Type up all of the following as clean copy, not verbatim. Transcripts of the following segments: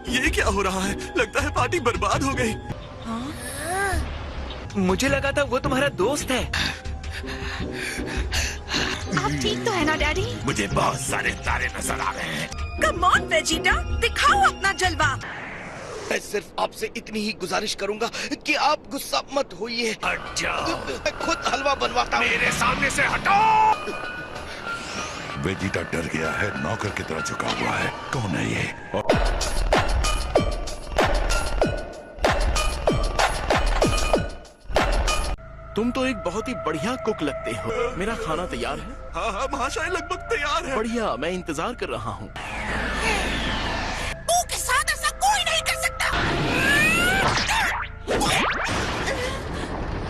ये क्या हो रहा है? लगता है पार्टी बर्बाद हो गई। मुझे लगा था वो तुम्हारा दोस्त है। आप ठीक तो है ना डैडी? मुझे बहुत सारे तारे नजर आ रहे हैं। कम ऑन वेजिटा, दिखाओ अपना जलवा। मैं सिर्फ आपसे इतनी ही गुजारिश करूंगा कि आप गुस्सा मत होइए। हट जाओ। मैं खुद हलवा बनवाता हूँ। मेरे सामने से हटो। वेजिटा डर गया है, नौकर की तरह झुका हुआ है। कौन है ये? तुम तो एक बहुत ही बढ़िया कुक लगते हो। मेरा खाना तैयार है? हाँ हाँ महाशय, लगभग तैयार है। बढ़िया, मैं इंतजार कर रहा हूँ। के साथ ऐसा कोई नहीं कर सकता।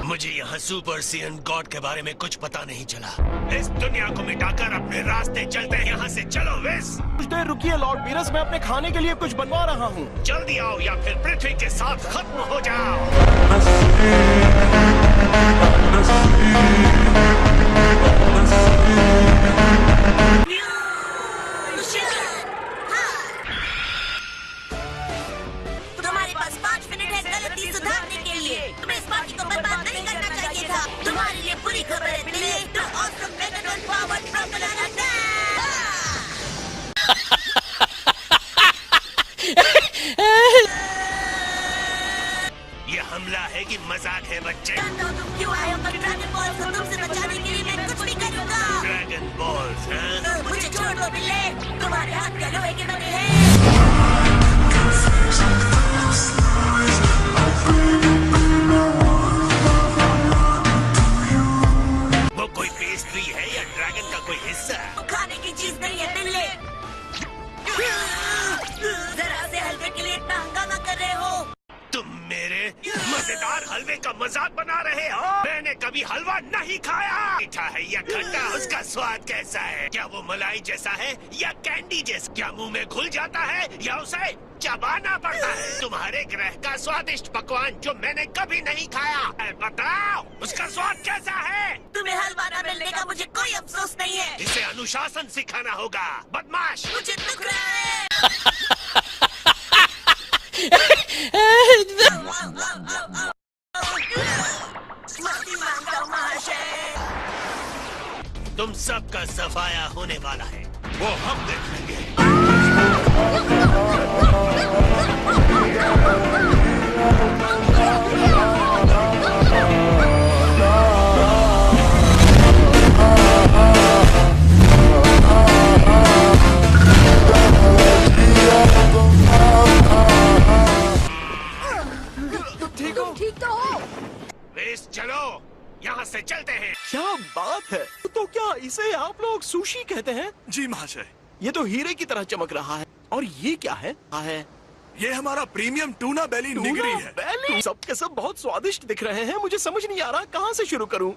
मुझे यहाँ सुपर सीएन गॉड के बारे में कुछ पता नहीं चला। इस दुनिया को मिटाकर अपने रास्ते चलते हैं। यहाँ से चलो वेस। कुछ देर रुकिए लॉर्ड बीरस, मैं अपने खाने के लिए कुछ बनवा रहा हूँ। जल्दी आओ या फिर पृथ्वी के साथ खत्म हो जाओ। तुम्हारे पास 5 मिनट है गलती सुधारने के लिए। तुम्हें इस पार्टी को बर्बाद नहीं करना चाहिए था। तुम्हारे लिए बुरी खबर है Delhi. The awesome Megatron powered from the ये हमला है कि मजाक है बच्चे? तुम क्यों आए हो? ड्रैगन बॉल को तुमसे बचाने के लिए मैं कुछ भी करूँगा। ड्रैगन बॉल्स, हाँ? मुझे छोड़ दो बिल्ले, तुम्हारे हाथ का लोहे के बने हैं। वो कोई पेस्ट्री है या ड्रैगन का कोई हिस्सा? खाने की चीज नहीं है बिल्ले। जरा से हलवे के लिए इतना हंगामा कर रहे हो। तुम मेरे मजेदार हलवे का मजाक बना रहे हो? मैंने कभी हलवा नहीं खाया। मीठा है या खट्टा, उसका स्वाद कैसा है? क्या वो मलाई जैसा है या कैंडी जैसा? क्या मुंह में घुल जाता है या उसे चबाना पड़ता है? तुम्हारे ग्रह का स्वादिष्ट पकवान जो मैंने कभी नहीं खाया, बताओ उसका स्वाद कैसा है? तुम्हें हलवा न मिलने का मुझे कोई अफसोस नहीं है। इसे अनुशासन सिखाना होगा, बदमाश। मुझे दुख रहा है। माफी मांगता हूँ महाशय। तुम सबका सफाया होने वाला है, वो हम देखेंगे। ठीक तो हो? वेस चलो, यहाँ से चलते हैं। क्या बात है! तो क्या इसे आप लोग सुशी कहते हैं? जी महाशय। ये तो हीरे की तरह चमक रहा है। और ये क्या है? ये हमारा प्रीमियम टूना बेली निगरी है। बेली? सब के सब बहुत स्वादिष्ट दिख रहे हैं। मुझे समझ नहीं आ रहा कहाँ से शुरू करूँ।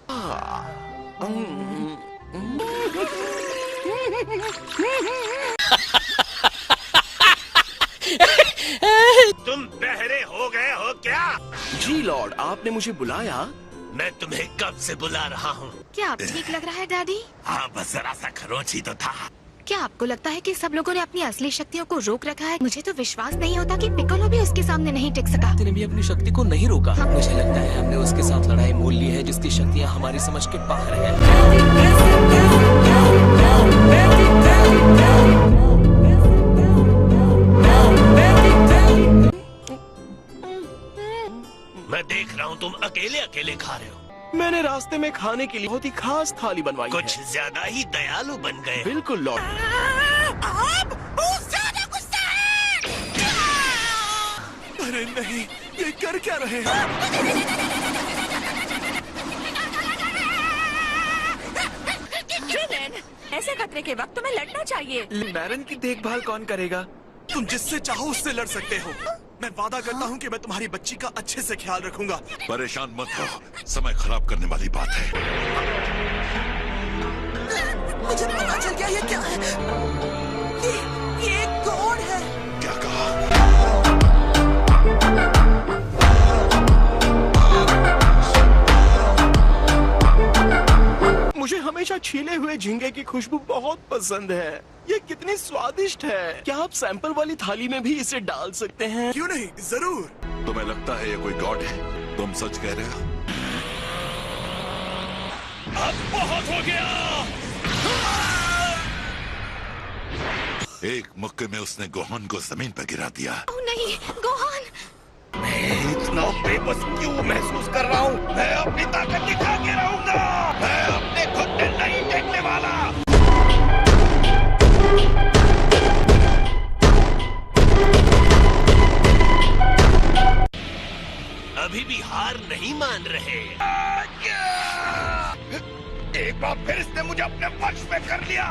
तुम बहरे हो गए हो क्या? जी लॉर्ड, आपने मुझे बुलाया? मैं तुम्हें कब से बुला रहा हूँ। क्या आप ठीक लग रहा है डैडी? हाँ, बस जरा सा खरोच ही तो था। क्या आपको लगता है कि सब लोगों ने अपनी असली शक्तियों को रोक रखा है? मुझे तो विश्वास नहीं होता कि पिकोलो भी उसके सामने नहीं टिक सका। ने भी अपनी शक्ति को नहीं रोका। मुझे लगता है हमने उसके साथ लड़ाई मोल ली है, जिसकी शक्तियाँ हमारी समझ के बाहर है। मैं देख रहा हूँ तुम अकेले अकेले खा रहे हो। मैंने रास्ते में खाने के लिए बहुत ही खास थाली बनवाई कुछ है। ज्यादा ही दयालु बन गए। बिल्कुल लॉर्ड। आप बहुत ज्यादा गुस्सा है। अरे नहीं, ये कर क्या रहे हैं? ऐसे खतरे के वक्त तुम्हें लड़ना चाहिए। बैरन की देखभाल कौन करेगा? तुम जिससे चाहो उससे लड़ सकते हो। मैं वादा करता हूँ कि मैं तुम्हारी बच्ची का अच्छे से ख्याल रखूंगा। परेशान मत हो, समय खराब करने वाली बात है। मुझे पता चल गया ये क्या है। ये एक गॉड है। क्या कहा? मुझे हमेशा छीले हुए झींगे की खुशबू बहुत पसंद है। ये कितनी स्वादिष्ट है। क्या आप सैंपल वाली थाली में भी इसे डाल सकते हैं? क्यों नहीं, जरूर। तुम्हें लगता है ये कोई गॉड है? तुम सच कह रहे हो? अब बहुत हो गया। एक मुक्के में उसने गोहान को जमीन पर गिरा दिया। ओह नहीं, गोहान। मैं इतना बेबस क्यों महसूस कर रहा हूँ? मैं अपनी ताकत दिखा के रहूंगा। मैं अपने घुटने नहीं टेकने वाला। अभी भी हार नहीं मान रहे। एक बार फिर इसने मुझे अपने वश में कर लिया।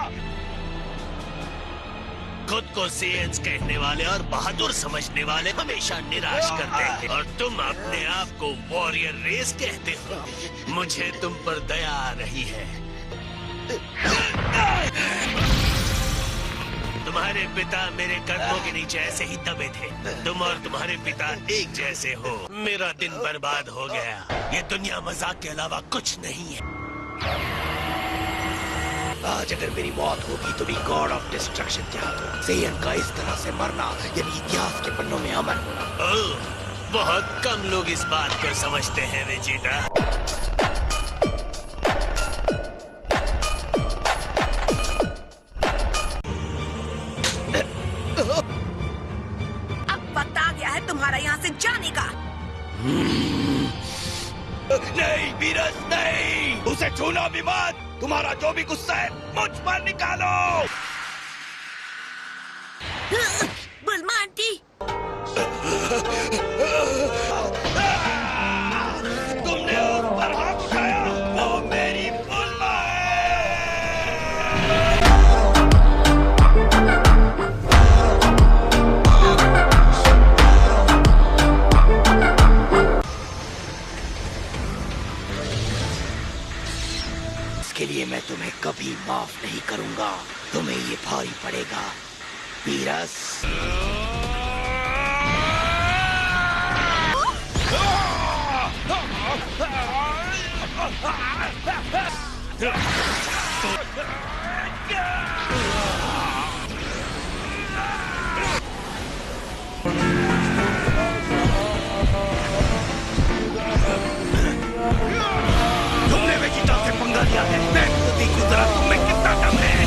खुद को सेयंस कहने वाले और बहादुर समझने वाले हमेशा निराश करते हैं, और तुम अपने आप को वॉरियर रेस कहते हो। मुझे तुम पर दया आ रही है। तुम्हारे पिता मेरे कदमों के नीचे ऐसे ही दबे थे। तुम और तुम्हारे पिता एक जैसे हो। मेरा दिन बर्बाद हो गया। ये दुनिया मजाक के अलावा कुछ नहीं है। आज अगर मेरी मौत होगी तो भी गॉड ऑफ डिस्ट्रक्शन के हाथों सेयन का इस तरह से मरना यानी इतिहास के पन्नों में अमर होना। ओह, बहुत कम लोग इस बात को समझते हैं वेजिटा। अब वक्त आ गया है तुम्हारा यहाँ से जाने का। नहीं वीरस, नहीं, उसे छूना भी मत। तुम्हारा जो भी गुस्सा है मुझ पर निकालो। बुल्मा आंटी, तुमने उस पर हाथ उठाया, वो मेरी बुल्मा है। इसके लिए मैं तुम्हें कभी माफ नहीं करूंगा। तुम्हें ये भारी पड़ेगा वीरस। तुमने वेजिटा से पंगा लिया है। मैं तो देखूं जरा तुम में कितना दम है।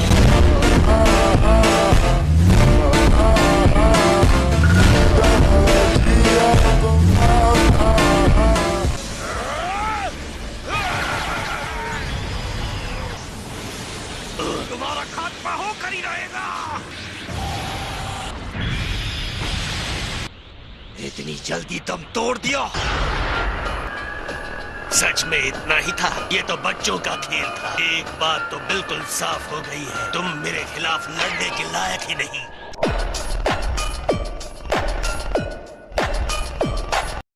तुम्हारा खात्मा होकर ही रहेगा। इतनी जल्दी दम तोड़ दिया। सच में इतना ही था? ये तो बच्चों का खेल था। एक बात तो बिल्कुल साफ हो गई है, तुम मेरे खिलाफ लड़ने के लायक ही नहीं।